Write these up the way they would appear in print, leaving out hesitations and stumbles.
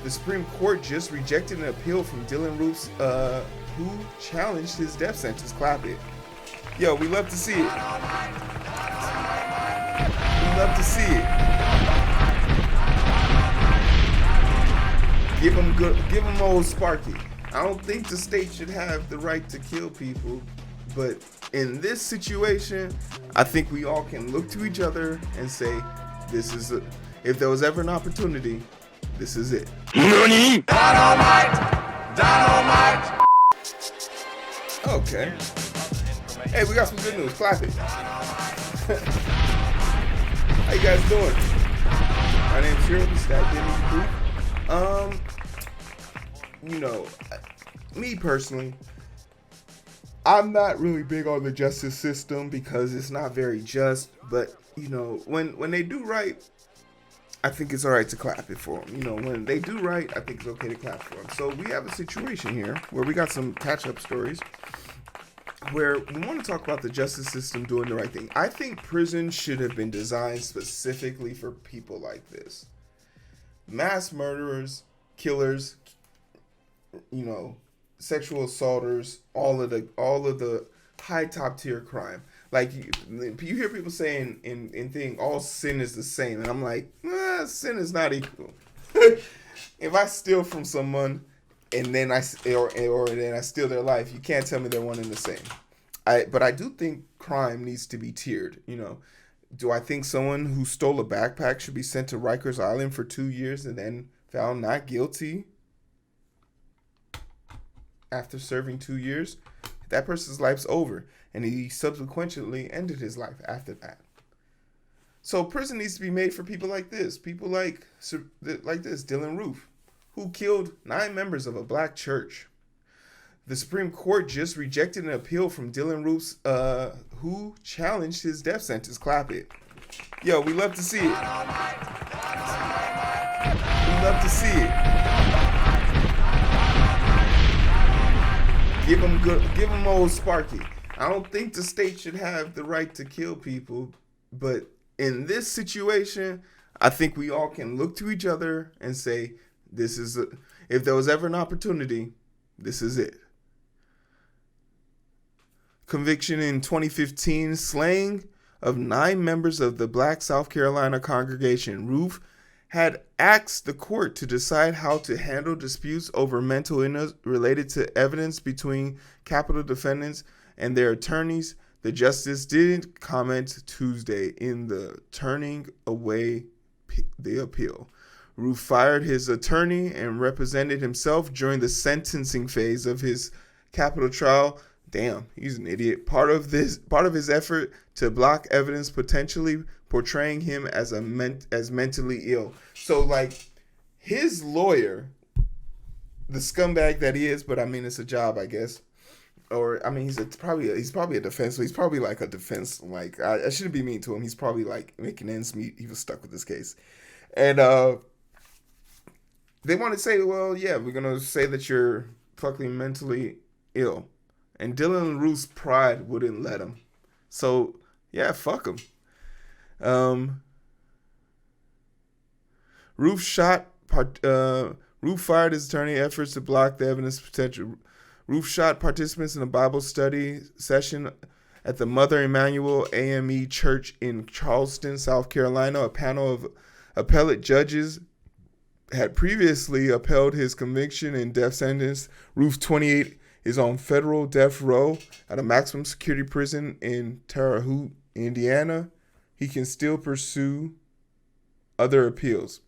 The Supreme Court just rejected an appeal from Dylan Roof's, who challenged his death sentence. Clap it. Yo, we love to see it. We love to see it. Give him old Sparky. I don't think the state should have the right to kill people, but in this situation, I think we all can look to each other and say, if there was ever an opportunity, this is it. NANI? Dynamite! Okay. Hey, we got some good news. Clap it. How you guys doing? My name's Hero. This is Identifier. Me personally, I'm not really big on the justice system because it's not very just. But when they do right, I think it's all right to clap it for them. When they do right, I think it's okay to clap for them. So we have a situation here where we got some catch-up stories where we want to talk about the justice system doing the right thing. I think prison should have been designed specifically for people like this. Mass murderers, killers, sexual assaulters, all of the high top tier crime. Like you hear people saying in thing, all sin is the same, and I'm like, sin is not equal. If I steal from someone and then I steal their life, you can't tell me they're one and the same. But I do think crime needs to be tiered. Do I think someone who stole a backpack should be sent to Rikers Island for 2 years and then found not guilty after serving 2 years? That person's life's over, and he subsequently ended his life after that. So prison needs to be made for people like this. People like this, Dylan Roof, who killed 9 members of a black church. The Supreme Court just rejected an appeal from Dylan Roof's, who challenged his death sentence. Clap it. Yo, we love to see it. We love to see it. Give him old Sparky. I don't think the state should have the right to kill people, but in this situation, I think we all can look to each other and say, if there was ever an opportunity, this is it. Conviction in 2015, slaying of 9 members of the Black South Carolina congregation. Roof had asked the court to decide how to handle disputes over mental illness related to evidence between capital defendants and their attorneys. The justice didn't comment Tuesday in the turning away the appeal. Roof fired his attorney and represented himself during the sentencing phase of his capital trial. Damn, he's an idiot. Part of his effort to block evidence, potentially portraying him as mentally ill. So like his lawyer, the scumbag that he is, but I mean it's a job, I guess. Or I mean he's probably a defense. So he's probably like a defense. Like I shouldn't be mean to him. He's probably like making ends meet. He was stuck with this case, and they want to say, well, yeah, we're gonna say that you're fucking mentally ill. And Dylan Roof's pride wouldn't let him. So, yeah, fuck him. Roof fired his attorney efforts to block the evidence potential. Roof shot participants in a Bible study session at the Mother Emanuel AME Church in Charleston, South Carolina. A panel of appellate judges had previously upheld his conviction and death sentence. Roof, 28, is on federal death row at a maximum security prison in Terre Haute, Indiana. He can still pursue other appeals.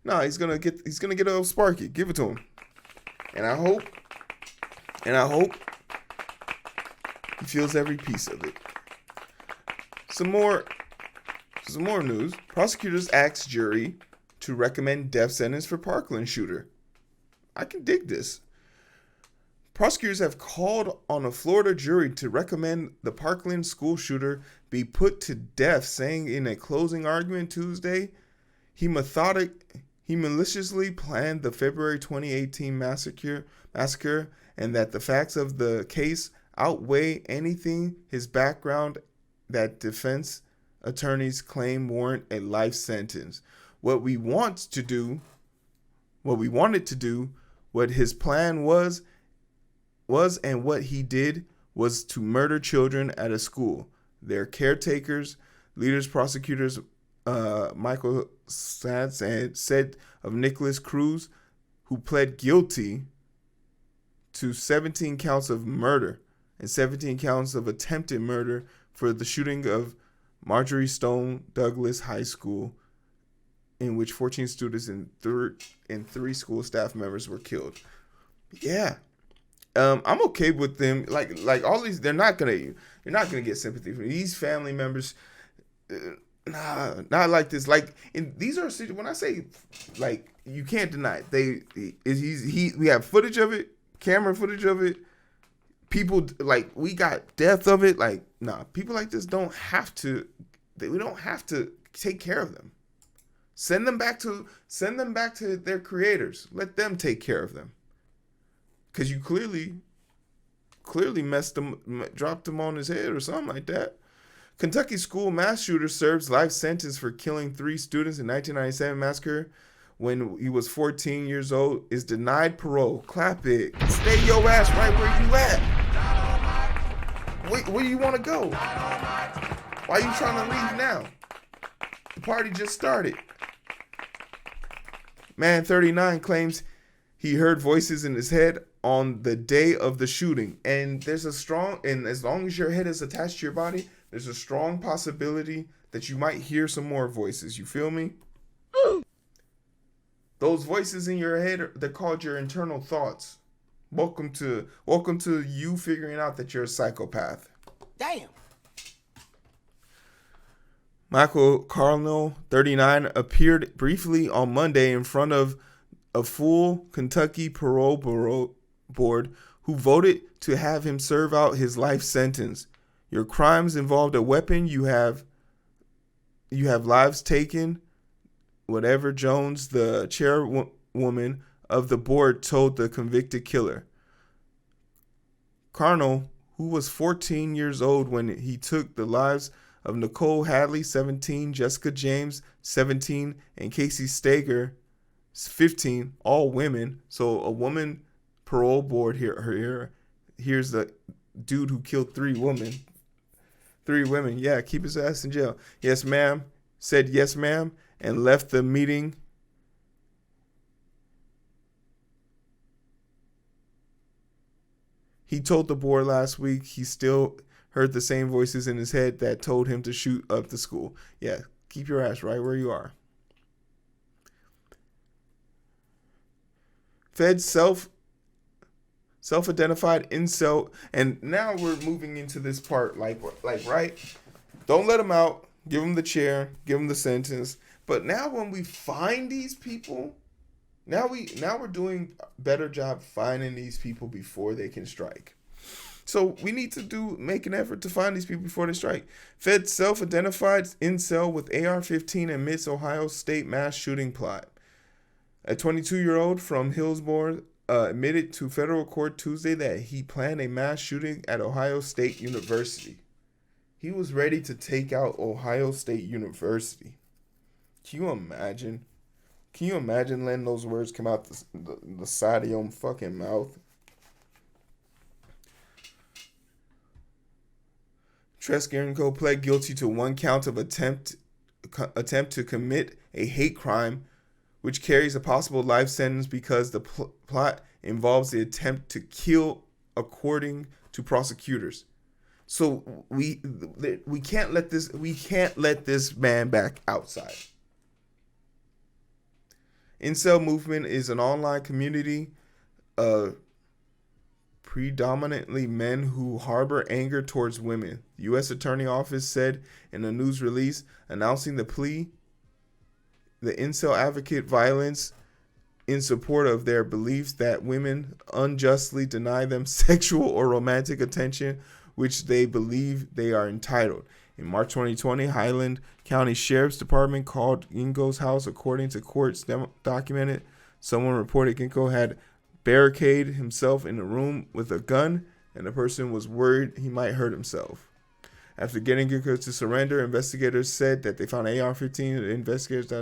No, he's gonna get a little Sparky. Give it to him. And I hope he feels every piece of it. Some more news. Prosecutors asked jury to recommend death sentence for Parkland shooter. I can dig this. Prosecutors have called on a Florida jury to recommend the Parkland school shooter be put to death, saying in a closing argument Tuesday, he maliciously planned the February 2018 massacre, and that the facts of the case outweigh anything his background that defense attorneys claim warrant a life sentence. What we want what we wanted to do, what his plan was, and what he did was to murder children at a school. Their caretakers, leaders, prosecutors, Michael Sands said of Nikolas Cruz, who pled guilty to 17 counts of murder and 17 counts of attempted murder for the shooting of Marjory Stone Douglas High School, in which 14 students and 3 school staff members were killed. Yeah. I'm okay with them. Like all these, you're not gonna get sympathy from these family members. Not like this. Like, and these are, when I say, like, you can't deny it. We have footage of it, camera footage of it. People, like, we got death of it. Like, people like this don't have to. We don't have to take care of them. Send them back to their creators. Let them take care of them. Because you clearly dropped him on his head or something like that. Kentucky school mass shooter serves life sentence for killing 3 students in 1997 massacre when he was 14 years old, is denied parole. Clap it. Stay your ass right where you at. Where do you want to go? Why are you trying to leave now? The party just started. Man 39 claims he heard voices in his head on the day of the shooting. And as long as your head is attached to your body, there's a strong possibility that you might hear some more voices. You feel me? Those voices in your head, they're called your internal thoughts. Welcome to you figuring out that you're a psychopath. Damn. Michael Carnell, 39, appeared briefly on Monday in front of a full Kentucky parole board who voted to have him serve out his life sentence. Your crimes involved a weapon. You have lives taken. Whatever Jones, the chairwoman of the board, told the convicted killer. Carnell, who was 14 years old when he took the lives of Nicole Hadley, 17, Jessica James, 17, and Casey Stager, 15, all women. So a woman parole board here. Here's the dude who killed 3 women. 3 women. Yeah, keep his ass in jail. Yes, ma'am. Said yes, ma'am, and left the meeting. He told the board last week he still heard the same voices in his head that told him to shoot up the school. Yeah, keep your ass right where you are. Fed self-identified incel, and now we're moving into this part, like right? Don't let them out. Give them the chair. Give them the sentence. But now when we find these people, now we're doing a better job finding these people before they can strike. So we need to make an effort to find these people before they strike. Fed self-identified incel with AR-15 admits Ohio State mass shooting plot. A 22-year-old from Hillsborough admitted to federal court Tuesday that he planned a mass shooting at Ohio State University. He was ready to take out Ohio State University. Can you imagine? Can you imagine letting those words come out the side of your fucking mouth? Treskirenko pled guilty to 1 count of attempt to commit a hate crime, which carries a possible life sentence because the plot involves the attempt to kill, according to prosecutors. So we can't let this man back outside. Incel movement is an online community of predominantly men who harbor anger towards women. The U.S. Attorney Office said in a news release announcing the plea. The incel advocate violence in support of their beliefs that women unjustly deny them sexual or romantic attention, which they believe they are entitled. In March 2020, Highland County Sheriff's Department called Ginkgo's house. According to courts documented, someone reported Ginkgo had barricaded himself in a room with a gun, and the person was worried he might hurt himself. After getting Ginkgo to surrender, investigators said that they found AR-15. The investigators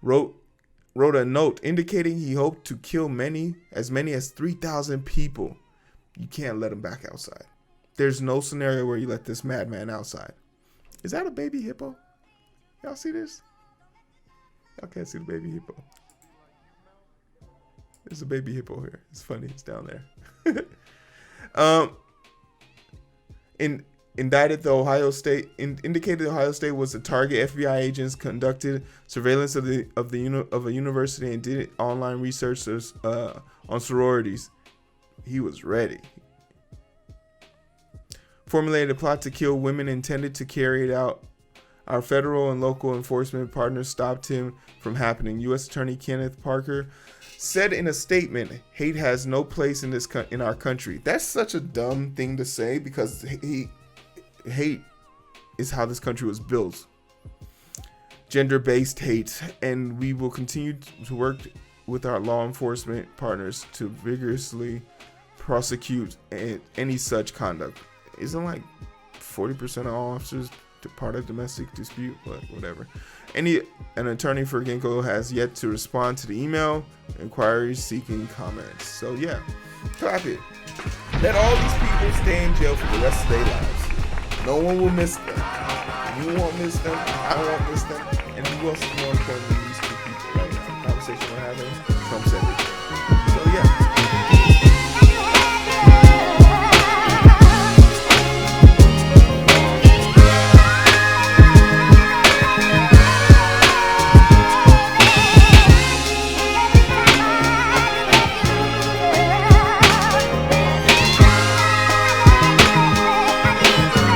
wrote wrote a note indicating he hoped to kill as many as 3,000 people. You can't let him back outside. There's no scenario where you let this madman outside. Is that a baby hippo? Y'all see this? Y'all can't see the baby hippo. There's a baby hippo here. It's funny. It's down there. Indicated the Ohio State was the target. FBI agents conducted surveillance of a university and did online research on sororities. He was ready. Formulated a plot to kill women, intended to carry it out. Our federal and local enforcement partners stopped him from happening. U.S. Attorney Kenneth Parker said in a statement, "Hate has no place in our country." That's such a dumb thing to say, because hate is how this country was built. Gender-based hate, and we will continue to work with our law enforcement partners to vigorously prosecute any such conduct. Isn't like 40% of all officers part of domestic dispute? But whatever. An attorney for Ginkgo has yet to respond to the email inquiries seeking comments. So yeah, clap it. Let all these people stay in jail for the rest of their lives. No one will miss them. You won't miss them. I won't miss them. And who else is more important than these two people right now? The conversation we're having.